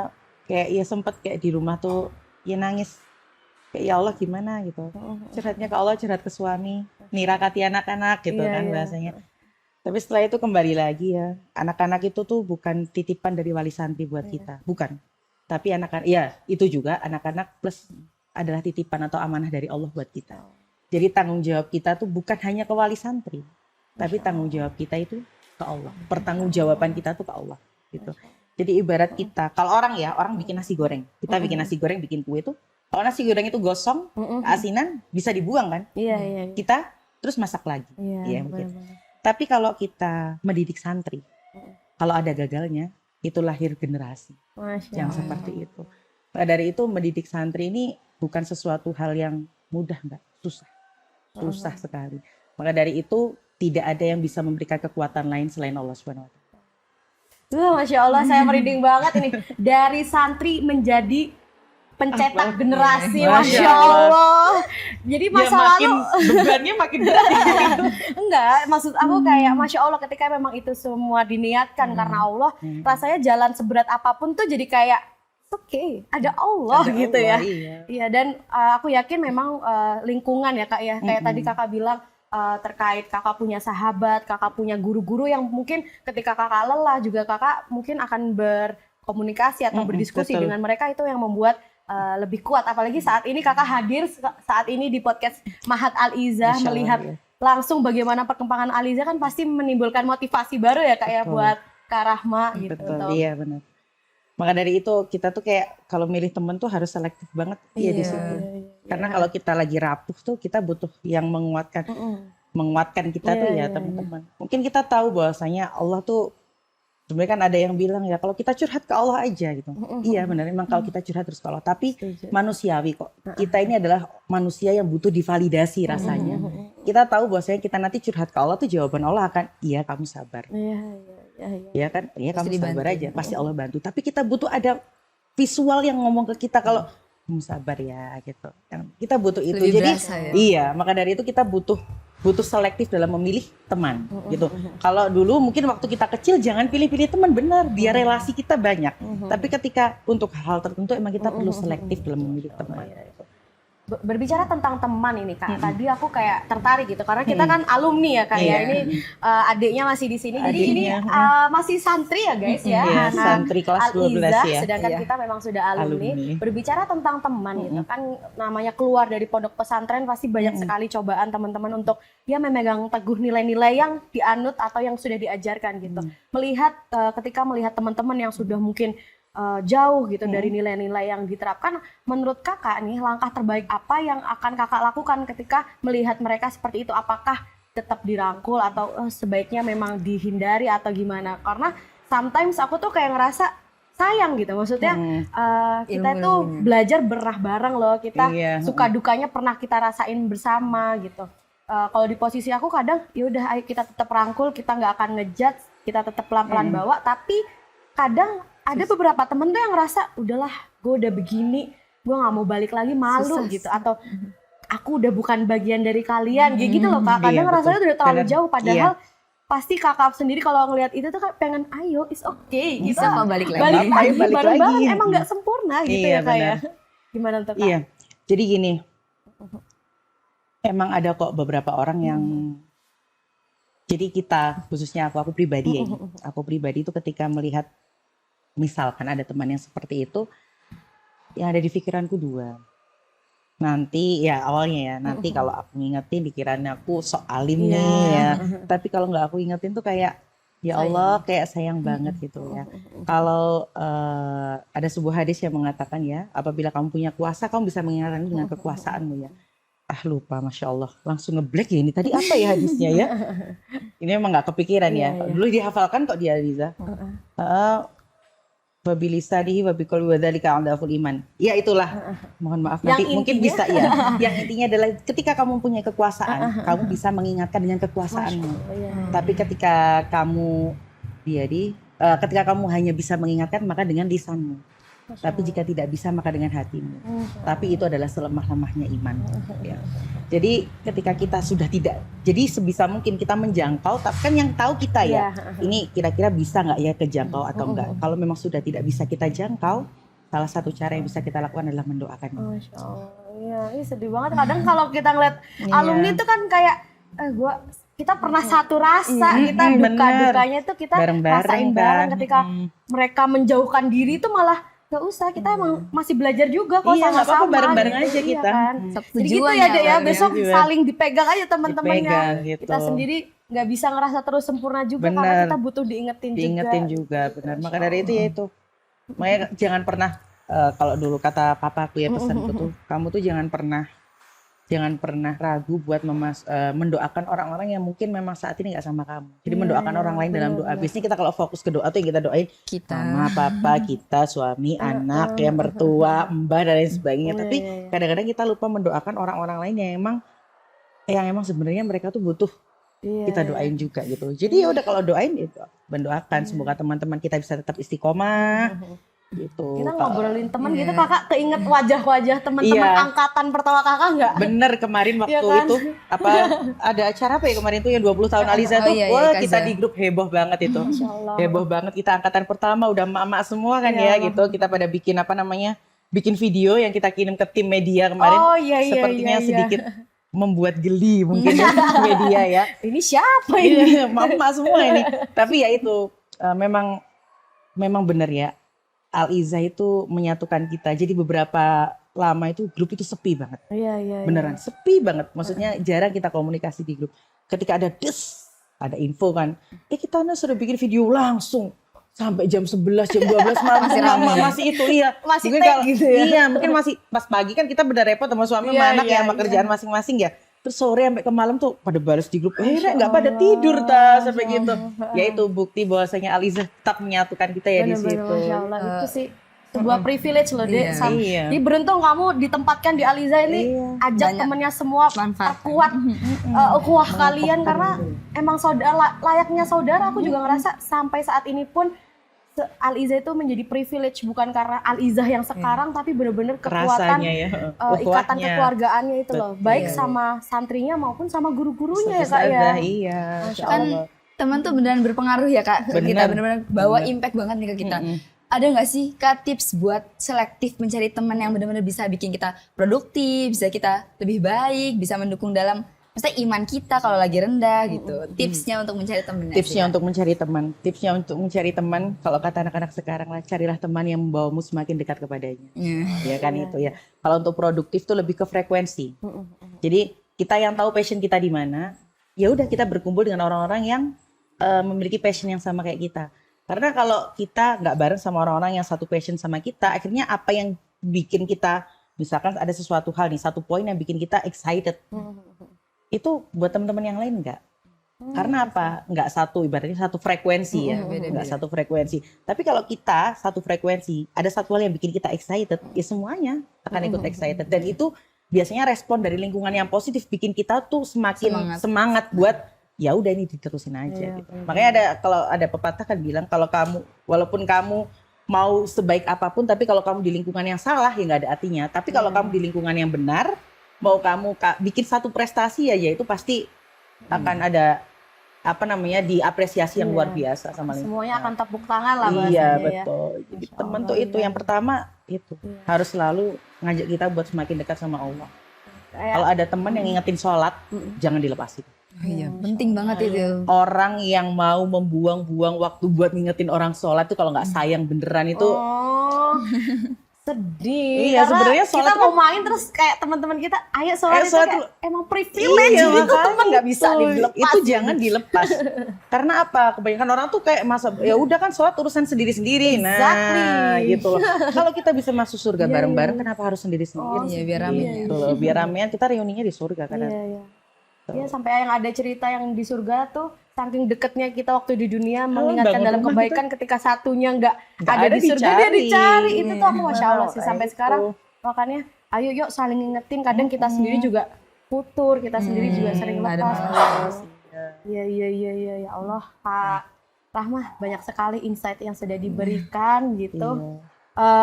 kayak ya sempet kayak di rumah tuh ya nangis kayak ya Allah gimana gitu. Curhatnya ke Allah, curhat ke suami, nirakati anak-anak gitu Iya, kan iya. bahasanya. Tapi setelah itu kembali lagi ya, anak-anak itu tuh bukan titipan dari wali santri buat kita, bukan. Tapi anak-anak, ya itu juga anak-anak plus adalah titipan atau amanah dari Allah buat kita. Jadi tanggung jawab kita tuh bukan hanya ke wali santri, tapi tanggung jawab kita itu ke Allah. Pertanggungjawaban kita tuh ke Allah gitu. Jadi ibarat kita, kalau orang bikin nasi goreng. Kita bikin nasi goreng, bikin kue tuh, kalau nasi goreng itu gosong, asinan bisa dibuang kan? Iya, iya. Kita terus masak lagi. Iya, Iya, mungkin. benar-benar. Tapi kalau kita mendidik santri, kalau ada gagalnya, itu lahir generasi Masya yang Allah. seperti itu. Nah, dari itu mendidik santri ini bukan sesuatu hal yang mudah, enggak, susah sekali. Maka dari itu tidak ada yang bisa memberikan kekuatan lain selain Allah Subhanahu wa Ta'ala. Masya Allah, saya merinding banget ini. Dari santri menjadi pencetak generasi, Masya Masya Allah. Jadi masa lalu, bebannya makin berat. enggak, maksud aku kayak Masya Allah ketika memang itu semua diniatkan karena Allah, rasanya jalan seberat apapun tuh jadi kayak, oke, ada Allah Ada gitu Allah, ya. iya. Iya, dan aku yakin memang lingkungan ya Kak ya, kayak tadi Kakak bilang terkait Kakak punya sahabat, Kakak punya guru-guru yang mungkin ketika Kakak lelah juga Kakak mungkin akan berkomunikasi atau berdiskusi betul. dengan mereka, itu yang membuat lebih kuat. Apalagi saat ini Kakak hadir saat ini di podcast Mahat Al-Izzah, Masya Allah, melihat ya. langsung bagaimana perkembangan Al-Izzah kan pasti menimbulkan motivasi baru ya Kak ya Betul. buat Kak Rahma gitu. Betul, Untuk- iya benar. Maka dari itu kita tuh kayak kalau milih temen tuh harus selektif banget di situ. Karena kalau kita lagi rapuh tuh kita butuh yang menguatkan kita tuh ya teman-teman. Mungkin kita tahu bahwasanya Allah tuh sebenarnya kan ada yang bilang ya kalau kita curhat ke Allah aja gitu. Iya benar, memang kalau kita curhat terus ke Allah. Tapi manusiawi kok. Kita ini adalah manusia yang butuh divalidasi rasanya. Kita tahu bahwasanya kita nanti curhat ke Allah tuh jawaban Allah akan iya kamu sabar. Iya. Ya kan? Iya kamu Pasti sabar dibantu. aja, pasti Allah bantu. Tapi kita butuh ada visual yang ngomong ke kita kalau kamu sabar ya gitu. Kita butuh itu. Lebih Jadi berasa ya. iya, maka dari itu kita butuh selektif dalam memilih teman gitu. Kalau dulu mungkin waktu kita kecil jangan pilih-pilih teman, benar, biar relasi kita banyak. Tapi ketika untuk hal tertentu emang kita perlu selektif dalam memilih teman. Berbicara tentang teman ini Kak, tadi aku kayak tertarik gitu karena kita kan alumni ya Kak ya. Iya. Ini adiknya masih di sini. Jadi ini Adiknya. masih santri ya guys ya. Iya, anak santri kelas 12 Al-Izzah, ya. sedangkan Iya. kita memang sudah alumni. Alumni. Berbicara tentang teman gitu kan, namanya keluar dari pondok pesantren pasti banyak sekali cobaan teman-teman untuk ya memegang teguh nilai-nilai yang dianut atau yang sudah diajarkan gitu. Melihat ketika melihat teman-teman yang sudah mungkin jauh gitu dari nilai-nilai yang diterapkan, menurut Kakak nih langkah terbaik apa yang akan Kakak lakukan ketika melihat mereka seperti itu? Apakah tetap dirangkul atau sebaiknya memang dihindari atau gimana? Karena sometimes aku tuh kayak ngerasa sayang gitu, maksudnya kita itu Ilmu-ilmunya. belajar berah bareng loh, kita Iya, suka dukanya pernah kita rasain bersama gitu. Kalau di posisi aku kadang yaudah ayo kita tetap rangkul, kita nggak akan ngejudge, kita tetap pelan-pelan bawa, tapi kadang ada beberapa temen tuh yang ngerasa udahlah gue udah begini, gue nggak mau balik lagi, malu Susah gitu, atau aku udah bukan bagian dari kalian kayak gitu loh Kak. Kadang Iya, rasanya betul. udah terlalu Kadang- jauh, padahal pasti Kakak sendiri kalau ngelihat itu tuh kayak pengen ayo it's okay gitu. Bisa kok balik lagi. Balik lagi, Balik bareng-bareng, lagi. emang nggak sempurna gitu Iya, ya Kak ya. benar. Gimana tuh Kak? Iya, jadi gini, emang ada kok beberapa orang yang, jadi kita, khususnya aku pribadi ya, ini. Aku pribadi itu ketika melihat, misalkan ada teman yang seperti itu, yang ada di pikiranku dua. Nanti ya awalnya ya, nanti kalau aku ngingetin dikiranya aku sok alim Iya. nih ya. Tapi kalau nggak aku ingetin tuh kayak, ya Allah kayak sayang banget gitu ya. Kalau ada sebuah hadis yang mengatakan ya, apabila kamu punya kuasa, kamu bisa mengingatkan dengan kekuasaanmu ya. Ah lupa, Masya Allah, langsung ngeblank ya ini. Tadi apa ya hadisnya ya? Ini emang nggak kepikiran ya. Iya. Dulu dihafalkan kok dia Riza. Wabilisanihi wabiqalbi wadzalika andaful iman. Ya itulah. Mohon maaf Yang nanti mungkin intinya- bisa ya. Yang intinya adalah ketika kamu punya kekuasaan, kamu bisa mengingatkan dengan kekuasaanmu. Iya. Tapi ketika kamu ketika kamu hanya bisa mengingatkan maka dengan lisanmu. Tapi jika tidak bisa maka dengan hatimu. Tapi itu adalah selemah-lemahnya iman. Ya. Jadi ketika kita sudah tidak, jadi sebisa mungkin kita menjangkau, tapi kan yang tahu kita ya. Ini kira-kira bisa nggak ya kejangkau atau enggak. Kalau memang sudah tidak bisa kita jangkau, salah satu cara yang bisa kita lakukan adalah mendoakan. Masya Allah. Iya, ini sedih banget. Kadang kalau kita ngeliat alumni itu kan kayak, kita pernah satu rasa, kita duka-dukanya itu kita rasain bareng ketika mereka menjauhkan diri itu malah gak usah, kita emang masih belajar juga kok Iya, nggak sama-sama. apa-apa, bareng-bareng gitu, aja iya kita. kan? Satu Jadi gitu tujuan ya ya, Dek ya, Bang. besok Tujuan. saling dipegang aja teman-temannya. Dipegang, gitu. Kita sendiri nggak bisa ngerasa terus sempurna juga karena Bener. kita butuh diingetin juga, benar. Maka dari itu ya itu, makanya jangan pernah kalau dulu kata papaku ya pesanku tuh, kamu tuh jangan pernah ragu buat mendoakan orang-orang yang mungkin memang saat ini nggak sama kamu. Jadi mendoakan orang lain dalam doa. Biasanya kita kalau fokus ke doa tuh yang kita doain mama, papa, kita, suami, anak, ya mertua, mbah dan lain sebagainya. Tapi kadang-kadang kita lupa mendoakan orang-orang lain yang emang sebenarnya mereka tuh butuh kita doain juga gitu. Jadi ya udah kalau doain itu mendoakan semoga teman-teman kita bisa tetap istiqomah gitu. Kita ngobrolin teman gitu, kakak keinget wajah-wajah teman-teman angkatan pertama kakak nggak? Bener, kemarin waktu Iya kan? itu ada acara apa ya kemarin tuh yang 20 tahun Aliza tuh, wah kita di grup heboh banget itu. Heboh banget, kita angkatan pertama udah emak-emak semua kan ya gitu. Kita pada bikin video yang kita kirim ke tim media kemarin. Sepertinya sedikit membuat geli mungkin ya media ya. Ini siapa ini? Iya, emak-emak semua ini. Tapi ya itu memang bener ya. Al-Izzah itu menyatukan kita. Jadi beberapa lama itu grup itu sepi banget. Iya. Beneran sepi banget. Maksudnya jarang kita komunikasi di grup. Ketika ada ada info kan. Kita sudah bikin video langsung sampai jam 11, jam 12 malam masih itu iya. Masih mungkin take gitu ya. Iya, mungkin masih pas pagi kan kita bener repot sama suami sama anak ya sama kerjaan masing-masing ya. Terus sore sampai ke malam tuh pada balas di grup, nggak pada tidur sampai gitu. Ya itu bukti bahwasanya Al-Izzah tetap menyatukan kita ya di situ. Masya Allah, itu sih sebuah privilege loh Dek. Iya. Jadi beruntung kamu ditempatkan di Al-Izzah ini, ajak temennya semua perkuat ukhuwah kalian karena emang layaknya saudara. Aku juga ngerasa sampai saat ini pun Al-Izzah itu menjadi privilege bukan karena Al-Izzah yang sekarang tapi bener-bener kekuatan ikatan kekeluargaannya itu loh, baik sama santrinya maupun sama guru-gurunya ya Kak ya. Iya. Kan teman tuh beneran berpengaruh ya Kak ke kita, bener-bener bawa impact banget nih ke kita. Ada nggak sih Kak tips buat selektif mencari teman yang benar-benar bisa bikin kita produktif, bisa kita lebih baik, bisa mendukung dalam maksudnya iman kita kalau lagi rendah gitu. Tipsnya untuk mencari teman. Tipsnya untuk mencari teman, kalau kata anak-anak sekarang lah, carilah teman yang membawamu semakin dekat kepadanya. Ya kan itu ya. Kalau untuk produktif tuh lebih ke frekuensi. Jadi kita yang tahu passion kita di mana, ya udah kita berkumpul dengan orang-orang yang memiliki passion yang sama kayak kita. Karena kalau kita nggak bareng sama orang-orang yang satu passion sama kita, akhirnya apa yang bikin kita, misalkan ada sesuatu hal nih, satu poin yang bikin kita excited. Itu buat teman-teman yang lain enggak. Karena apa? Enggak satu, ibaratnya satu frekuensi ya. Enggak satu frekuensi. Tapi kalau kita satu frekuensi, ada satu hal yang bikin kita excited, ya semuanya akan ikut excited. Dan itu biasanya respon dari lingkungan yang positif bikin kita tuh semakin semangat buat ya udah ini diterusin aja gitu. Makanya kalau ada pepatah kan bilang kalau walaupun kamu mau sebaik apapun tapi kalau kamu di lingkungan yang salah ya enggak ada artinya. Tapi kalau kamu di lingkungan yang benar, mau kamu bikin satu prestasi ya itu pasti akan ada diapresiasi yang luar biasa sama lingkungan. Semuanya akan tepuk tangan lah bahasanya. Iya betul. Jadi teman tuh itu yang pertama itu harus selalu ngajak kita buat semakin dekat sama Allah. Kalau ada teman yang ngingetin sholat, jangan dilepasin. Iya, penting banget itu. Orang yang mau membuang-buang waktu buat ngingetin orang sholat tuh kalau nggak sayang beneran itu. Sedih. Iya, karena sebenarnya sholat kita mau main terus kayak teman-teman kita, ayo sholat itu kayak emang privilege gitu, teman nggak bisa dilepas. Itu jangan dilepas. Karena apa? Kebanyakan orang tuh kayak ya udah kan sholat urusan sendiri-sendiri. Nah, gitu loh. Kalau kita bisa masuk surga bareng-bareng, kenapa harus sendiri-sendiri? Iya, biar rame. Gitu loh. Biar ramean, kita reuninya di surga kan. Iya, sampai yang ada cerita yang di surga tuh saking deketnya kita waktu di dunia mengingatkan dalam kebaikan ketika satunya nggak ada di surga dia dicari. Itu tuh aku Masya Allah sih sampai sekarang. Makanya ayo yuk saling ngingetin, kadang kita sendiri juga futur, kita sendiri juga sering lepas. Iya ya Allah, Kak Rahmah banyak sekali insight yang sudah diberikan gitu.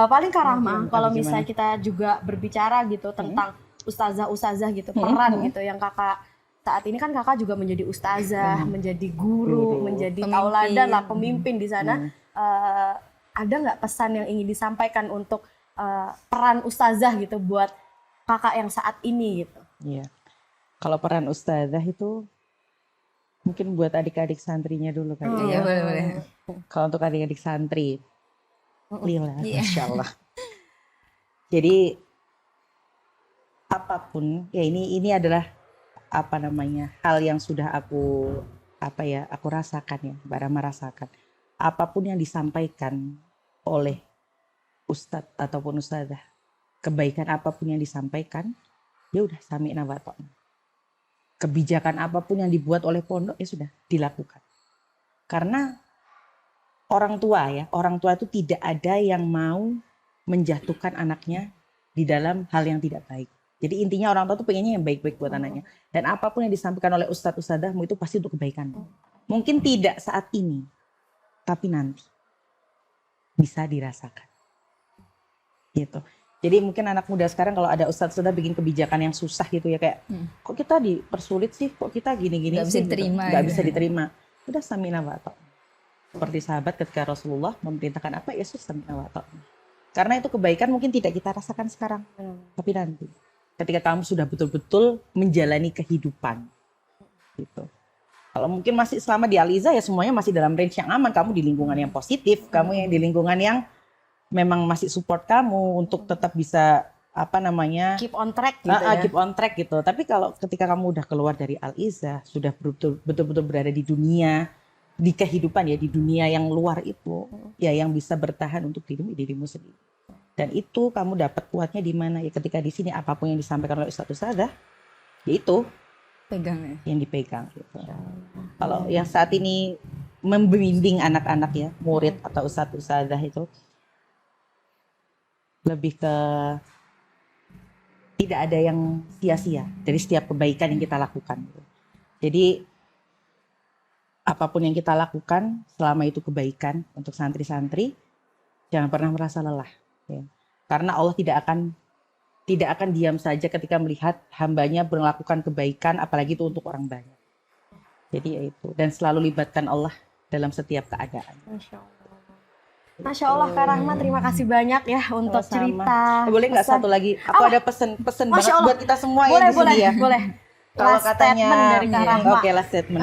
Paling Kak Rahmah kalau misalnya kita juga berbicara gitu tentang ustazah gitu, peran gitu yang kakak saat ini kan kakak juga menjadi ustazah, menjadi guru, menjadi tauladan lah, pemimpin di sana. Ada nggak pesan yang ingin disampaikan untuk peran ustazah gitu buat kakak yang saat ini gitu? Iya. Kalau peran ustazah itu mungkin buat adik-adik santrinya dulu kali Iya, ya. boleh. Kalau untuk adik-adik santri, lila, Iya. Masya Allah. Jadi apapun, ya ini adalah apa namanya hal yang sudah aku rasakan ya, Mbak Rama rasakan. Apapun yang disampaikan oleh ustadz ataupun ustazah, kebaikan apapun yang disampaikan, ya udah sami'na wa ta'na. Kebijakan apapun yang dibuat oleh pondok ya sudah dilakukan. Karena orang tua itu tidak ada yang mau menjatuhkan anaknya di dalam hal yang tidak baik. Jadi intinya orang tua tuh pengennya yang baik-baik buat anaknya. Dan apapun yang disampaikan oleh ustadz ustadzahmu itu pasti untuk kebaikan. Mungkin tidak saat ini, tapi nanti bisa dirasakan. Gitu. Jadi mungkin anak muda sekarang kalau ada ustadz sudah bikin kebijakan yang susah gitu ya kayak kok kita dipersulit sih, kok kita gini-gini Gak sih, bisa diterima. nggak gitu. bisa diterima. Udah sami'na wa ta'na. Seperti sahabat ketika Rasulullah memerintahkan apa, ya sami'na wa ta'na. Karena itu kebaikan mungkin tidak kita rasakan sekarang, tapi nanti ketika kamu sudah betul-betul menjalani kehidupan gitu. Kalau mungkin masih selama di Aliza ya semuanya masih dalam range yang aman, kamu di lingkungan yang positif, kamu yang di lingkungan yang memang masih support kamu untuk tetap bisa Keep on track gitu ya. keep on track gitu. Tapi kalau ketika kamu udah keluar dari Al-Izzah, sudah betul-betul berada di dunia, di kehidupan ya, di dunia yang luar itu, ya yang bisa bertahan untuk dirimu sendiri. Dan itu kamu dapat kuatnya di mana ya, ketika di sini apapun yang disampaikan oleh Ustadz Ustadzah, ya itu Pegang ya. yang dipegang gitu. Kalau yang saat ini membimbing anak-anak ya, murid atau Ustadz Ustadzah itu lebih ke tidak ada yang sia-sia dari setiap kebaikan yang kita lakukan. Jadi apapun yang kita lakukan selama itu kebaikan untuk santri-santri, jangan pernah merasa lelah. Ya. Karena Allah tidak akan diam saja ketika melihat hambanya melakukan kebaikan, apalagi itu untuk orang banyak. Jadi ya itu, dan selalu libatkan Allah dalam setiap keadaan. Masya Allah Kak Rahma, terima kasih banyak ya untuk Sama-sama. cerita. Boleh nggak pesan. satu lagi? Aku ada pesen Masya banget Allah. buat kita semua Boleh, yang di sini ya. boleh. Kalau Last katanya, statement dari Kak Rahma. oke, last statement.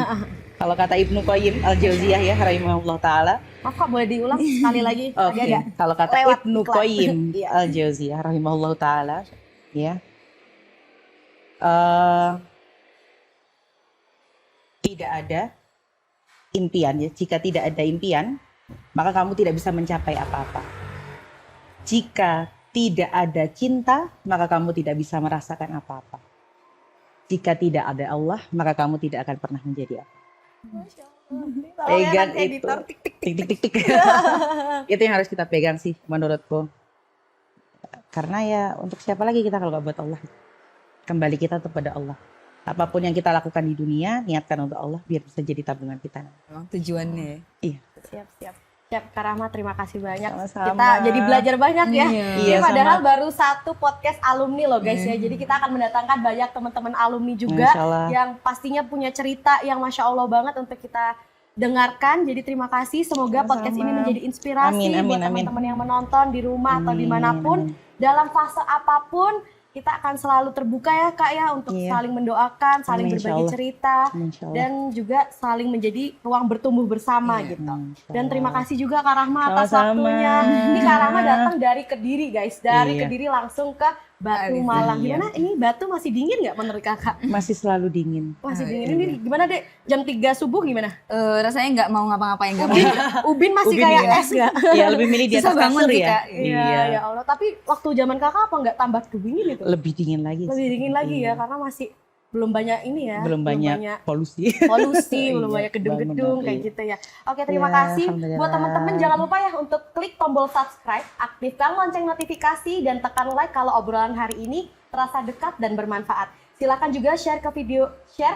Kalau kata Ibnu Qayyim al-Jauziyah ya, rahimahullah taala. Maaf Kak, boleh diulang sekali lagi? Oke, Agak-agak. kalau kata Lewat Ibnu iklan. Qayyim Iya. al-Jauziyah rahimahullah taala, ya. Tidak ada impian ya. Jika tidak ada impian, maka kamu tidak bisa mencapai apa-apa. Jika tidak ada cinta, maka kamu tidak bisa merasakan apa-apa. Jika tidak ada Allah, maka kamu tidak akan pernah menjadi apa. Pegang itu. Tik tik tik tik. Itu yang harus kita pegang sih menurutku. Karena ya untuk siapa lagi kita kalau nggak buat Allah. Kembali kita kepada Allah. Apapun yang kita lakukan di dunia, niatkan untuk Allah biar bisa jadi tabungan kita. Emang tujuannya. Iya. Siap. Kak Rahma, terima kasih banyak. Sama-sama. Kita jadi belajar banyak ya. Iya. Ini Iya, padahal sama. baru satu podcast alumni loh guys ya. Jadi kita akan mendatangkan banyak teman-teman alumni juga Masya Allah. yang pastinya punya cerita yang Masya Allah banget untuk kita dengarkan. Jadi terima kasih. Semoga Sama-sama. podcast ini menjadi inspirasi Amin, amin, buat amin. teman-teman yang menonton di rumah atau Amin, dimanapun. amin. Dalam fase apapun kita akan selalu terbuka ya Kak ya untuk Iya. saling mendoakan, saling Amin, insya berbagi Allah. cerita Insya Allah. dan juga saling menjadi ruang bertumbuh bersama Iya. gitu. Insya Dan Allah. terima kasih juga Kak Rahma atas Sama-sama. waktunya. Ini Kak Rahma datang dari Kediri guys, dari Iya. Kediri langsung ke Batu Aduh, Malang. iya. Gimana ini Batu masih dingin nggak menurut Kakak? Masih selalu dingin. Masih Ah, dingin. Ini gimana Dek? Jam 3 subuh gimana? Rasanya nggak mau ngapa-ngapain, nggak mau. Ubin masih Ubin kayak dingin. es nggak? Ya lebih milih di Susah atas bangun kasur sih, ya. Kak. Iya, ya Allah. Tapi waktu zaman Kakak apa nggak tambah dingin itu? Lebih dingin lagi. Lebih sih. dingin lagi ya Iya. karena masih belum banyak ini ya. Belum banyak polusi. polusi, belum Iya, banyak gedung-gedung bangunan, kayak iya. gitu ya. Oke, terima Ya, kasih alhamdulillah. buat teman-teman. Jangan lupa ya untuk klik tombol subscribe, aktifkan lonceng notifikasi dan tekan like kalau obrolan hari ini terasa dekat dan bermanfaat. Silakan juga share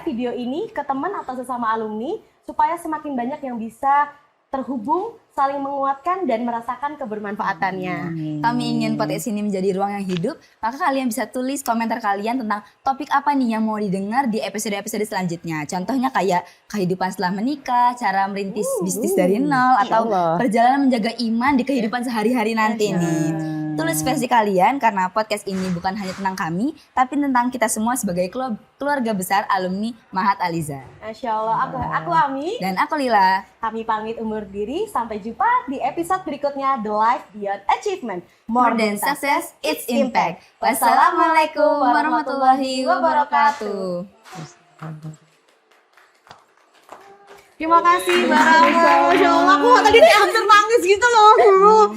video ini ke teman atau sesama alumni supaya semakin banyak yang bisa terhubung, saling menguatkan dan merasakan kebermanfaatannya. Kami ingin podcast ini menjadi ruang yang hidup, maka kalian bisa tulis komentar kalian tentang topik apa nih yang mau didengar di episode-episode selanjutnya. Contohnya kayak kehidupan setelah menikah, cara merintis bisnis dari nol, Insya atau Allah. perjalanan menjaga iman di kehidupan sehari-hari nanti nih. Tulis versi kalian karena podcast ini bukan hanya tentang kami, tapi tentang kita semua sebagai keluarga besar alumni Mahat Aliza. Masya Allah, aku Ami. Dan aku Lila. Kami pamit undur diri. Sampai jumpa di episode berikutnya The Life Beyond Achievement. More than success, it's impact. Wassalamualaikum warahmatullahi wabarakatuh. Terima kasih Bara. Masya Allah, aku tadi hampir nangis gitu loh.